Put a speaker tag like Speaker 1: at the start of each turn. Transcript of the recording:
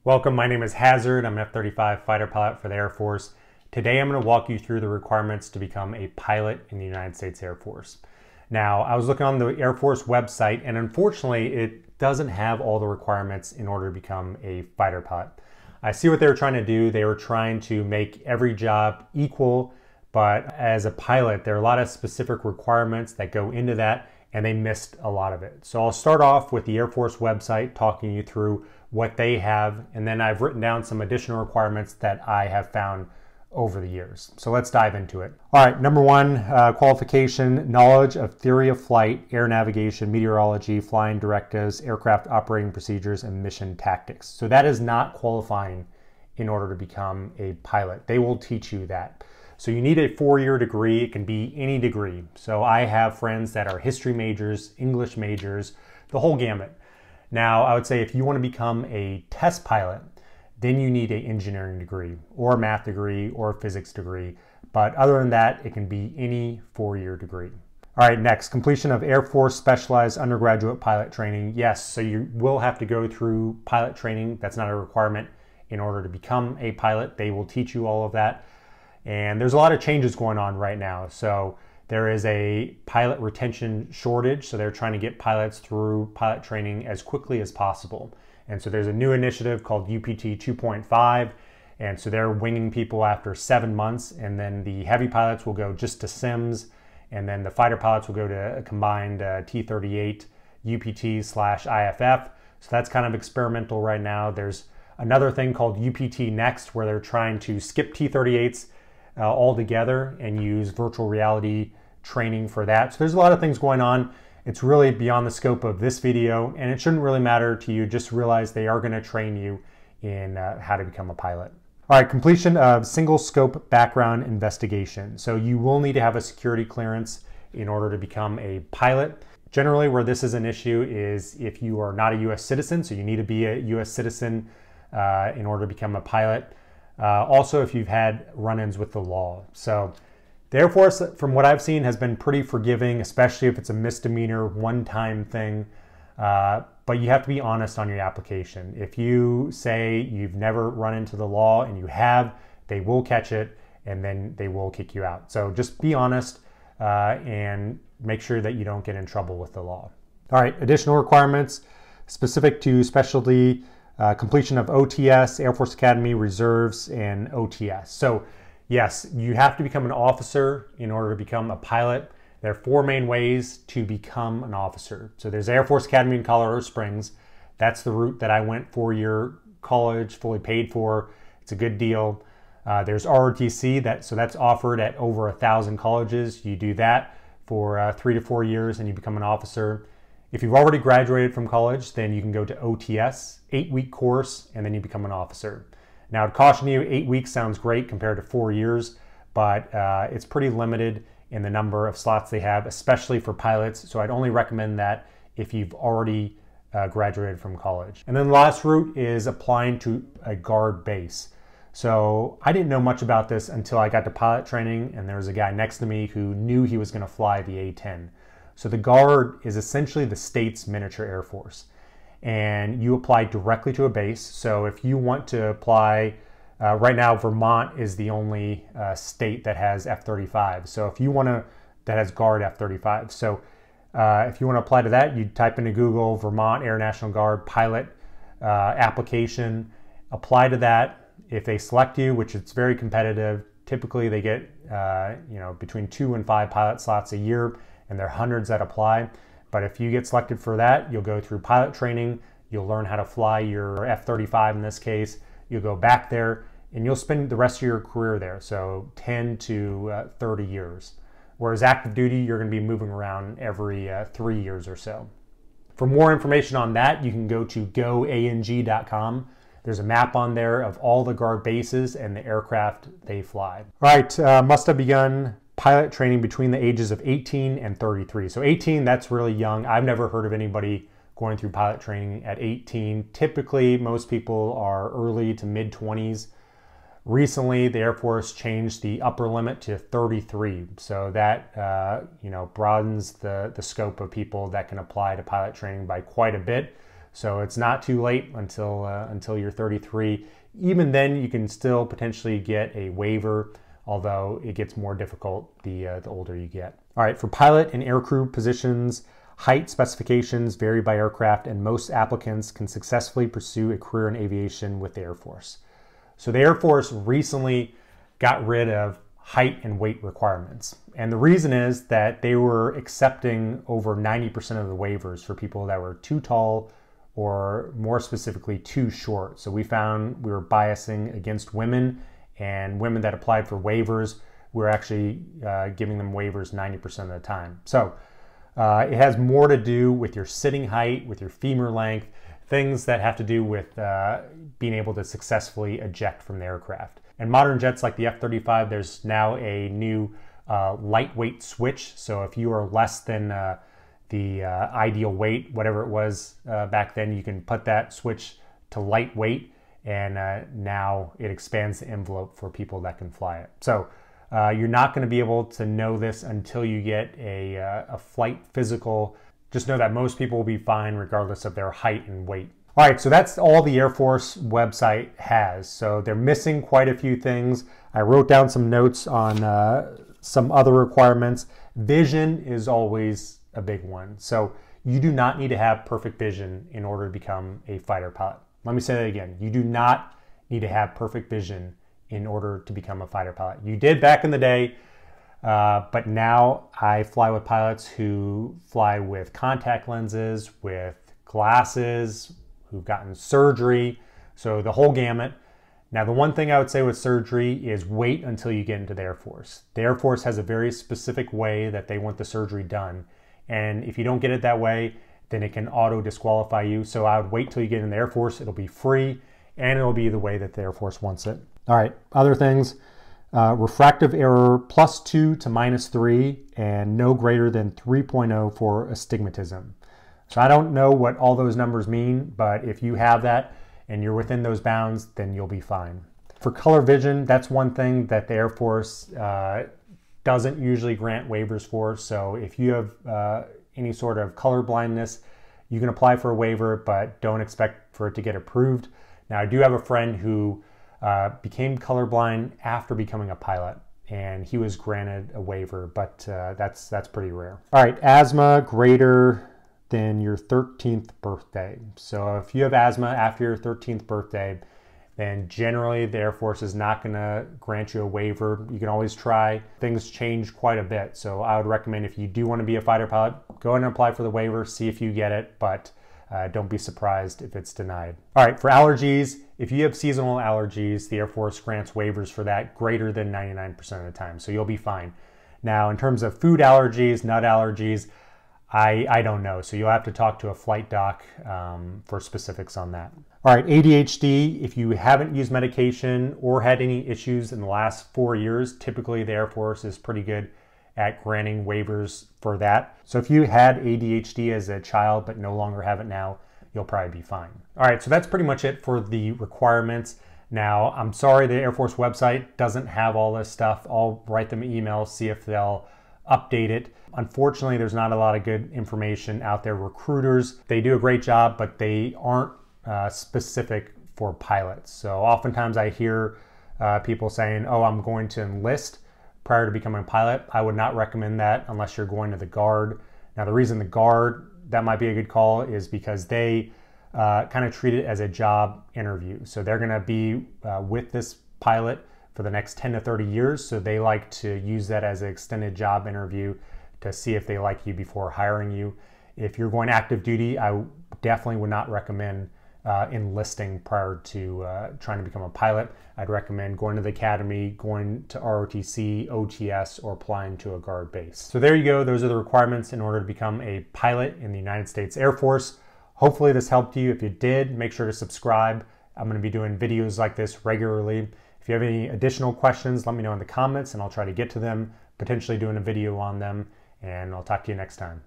Speaker 1: Welcome, my name is Hasard. I'm an F-35 fighter pilot for the Air Force. Today I'm going to walk you through the requirements to become a pilot in the United States Air Force. Now, I was looking on the Air Force website and unfortunately it doesn't have all the requirements in order to become a fighter pilot. I see what they were trying to do. They were trying to make every job equal, but as a pilot, there are a lot of specific requirements that go into that and they missed a lot of it. So I'll start off with the Air Force website, talking you through what they have, and then I've written down some additional requirements that I have found over the years. So let's dive into it. All right, number one, qualification, knowledge of theory of flight, air navigation, meteorology, flying directives, aircraft operating procedures, and mission tactics. So that is not qualifying in order to become a pilot. They will teach you that. So you need a 4-year degree. It can be any degree. So I have friends that are history majors, English majors, the whole gamut. Now, I would say if you want to become a test pilot, then you need an engineering degree or a math degree or a physics degree. But other than that, it can be any 4-year degree. All right, next, completion of Air Force specialized undergraduate pilot training. Yes, so you will have to go through pilot training. That's not a requirement in order to become a pilot. They will teach you all of that. And there's a lot of changes going on right now. So there is a pilot retention shortage, so they're trying to get pilots through pilot training as quickly as possible. And so there's a new initiative called UPT 2.5, and so they're winging people after 7 months, and then the heavy pilots will go just to sims, and then the fighter pilots will go to a combined T38 UPT/IFF. So that's kind of experimental right now. There's another thing called UPT Next, where they're trying to skip T38s altogether and use virtual reality training for that. So there's a lot of things going on. It's really beyond the scope of this video, and it shouldn't really matter to you. Just realize they are going to train you in how to become a pilot. All right, completion of single scope background investigation. So you will need to have a security clearance in order to become a pilot. Generally, where this is an issue is if you are not a U.S. citizen, so you need to be a U.S. citizen in order to become a pilot. Also, if you've had run-ins with the law. So the Air Force, from what I've seen, has been pretty forgiving, especially if it's a misdemeanor, one-time thing. But you have to be honest on your application. If you say you've never run into the law and you have, they will catch it and then they will kick you out. So just be honest and make sure that you don't get in trouble with the law. All right, additional requirements specific to specialty, completion of OTS, Air Force Academy, Reserves, and OTS. So yes, you have to become an officer in order to become a pilot. There are 4 main ways to become an officer. So there's Air Force Academy in Colorado Springs. That's the route that I went, 4-year college, fully paid for. It's a good deal. There's ROTC, so that's offered at over 1,000 colleges. You do that for 3 to 4 years and you become an officer. If you've already graduated from college, then you can go to OTS, 8-week course, and then you become an officer. Now, I'd caution you, 8 weeks sounds great compared to 4 years, but it's pretty limited in the number of slots they have, especially for pilots. So I'd only recommend that if you've already graduated from college. And then the last route is applying to a guard base. So I didn't know much about this until I got to pilot training, and there was a guy next to me who knew he was going to fly the A-10. So the Guard is essentially the state's miniature Air Force, and you apply directly to a base. So if you want to apply, right now Vermont is the only state that has F-35. So if you want to, that has Guard F-35. So if you want to apply to that, you type into Google Vermont Air National Guard pilot application, apply to that. If they select you, which it's very competitive, typically they get between 2 and 5 pilot slots a year, and there are hundreds that apply. But if you get selected for that, you'll go through pilot training, you'll learn how to fly your F-35 in this case, you'll go back there, and you'll spend the rest of your career there, so 10 to 30 years. Whereas active duty, you're gonna be moving around every 3 years or so. For more information on that, you can go to goang.com. There's a map on there of all the Guard bases and the aircraft they fly. All right, must have begun pilot training between the ages of 18 and 33. So 18, that's really young. I've never heard of anybody going through pilot training at 18. Typically, most people are early to mid-20s. Recently, the Air Force changed the upper limit to 33. So that broadens the scope of people that can apply to pilot training by quite a bit. So it's not too late until you're 33. Even then, you can still potentially get a waiver, although it gets more difficult the older you get. All right, for pilot and aircrew positions, height specifications vary by aircraft, and most applicants can successfully pursue a career in aviation with the Air Force. So the Air Force recently got rid of height and weight requirements. And the reason is that they were accepting over 90% of the waivers for people that were too tall or more specifically too short. So we found we were biasing against women, and women that applied for waivers, we're actually giving them waivers 90% of the time. So it has more to do with your sitting height, with your femur length, things that have to do with being able to successfully eject from the aircraft. And modern jets like the F-35, there's now a new lightweight switch. So if you are less than the ideal weight, whatever it was back then, you can put that switch to lightweight, and now it expands the envelope for people that can fly it. So you're not going to be able to know this until you get a flight physical. Just know that most people will be fine regardless of their height and weight. All right, so that's all the Air Force website has. So they're missing quite a few things. I wrote down some notes on some other requirements. Vision is always a big one. So you do not need to have perfect vision in order to become a fighter pilot. Let me say that again. You do not need to have perfect vision in order to become a fighter pilot. You did back in the day, but now I fly with pilots who fly with contact lenses, with glasses, who've gotten surgery, so the whole gamut. Now, the one thing I would say with surgery is wait until you get into the Air Force. The Air Force has a very specific way that they want the surgery done, and if you don't get it that way, then it can auto disqualify you. So I would wait till you get in the Air Force. It'll be free, and it'll be the way that the Air Force wants it. All right, other things, refractive error +2 to -3, and no greater than 3.0 for astigmatism. So I don't know what all those numbers mean, but if you have that and you're within those bounds, then you'll be fine. For color vision, that's one thing that the Air Force doesn't usually grant waivers for. So if you have any sort of color blindness, you can apply for a waiver, but don't expect for it to get approved. Now, I do have a friend who became colorblind after becoming a pilot, and he was granted a waiver, but that's pretty rare. All right, asthma greater than your 13th birthday. So if you have asthma after your 13th birthday, then generally the Air Force is not going to grant you a waiver. You can always try. Things change quite a bit. So I would recommend, if you do want to be a fighter pilot, go ahead and apply for the waiver, see if you get it, but don't be surprised if it's denied. All right, for allergies, if you have seasonal allergies, the Air Force grants waivers for that greater than 99% of the time, so you'll be fine. Now, in terms of food allergies, nut allergies, I don't know, so you'll have to talk to a flight doc for specifics on that. All right, ADHD, if you haven't used medication or had any issues in the last 4 years, typically the Air Force is pretty good at granting waivers for that. So if you had ADHD as a child but no longer have it now, you'll probably be fine. All right, so that's pretty much it for the requirements. Now, I'm sorry the Air Force website doesn't have all this stuff. I'll write them an email, see if they'll update it. Unfortunately, there's not a lot of good information out there. Recruiters, they do a great job, but they aren't specific for pilots. So oftentimes I hear people saying, oh, I'm going to enlist prior to becoming a pilot. I would not recommend that unless you're going to the Guard. Now, the reason the Guard, that might be a good call, is because they kind of treat it as a job interview. So they're going to be with this pilot for the next 10 to 30 years. So they like to use that as an extended job interview to see if they like you before hiring you. If you're going active duty, I definitely would not recommend enlisting prior to trying to become a pilot. I'd recommend going to the academy, going to ROTC, OTS, or applying to a Guard base. So there you go. Those are the requirements in order to become a pilot in the United States Air Force. Hopefully this helped you. If you did, make sure to subscribe. I'm going to be doing videos like this regularly. If you have any additional questions, let me know in the comments and I'll try to get to them, potentially doing a video on them, and I'll talk to you next time.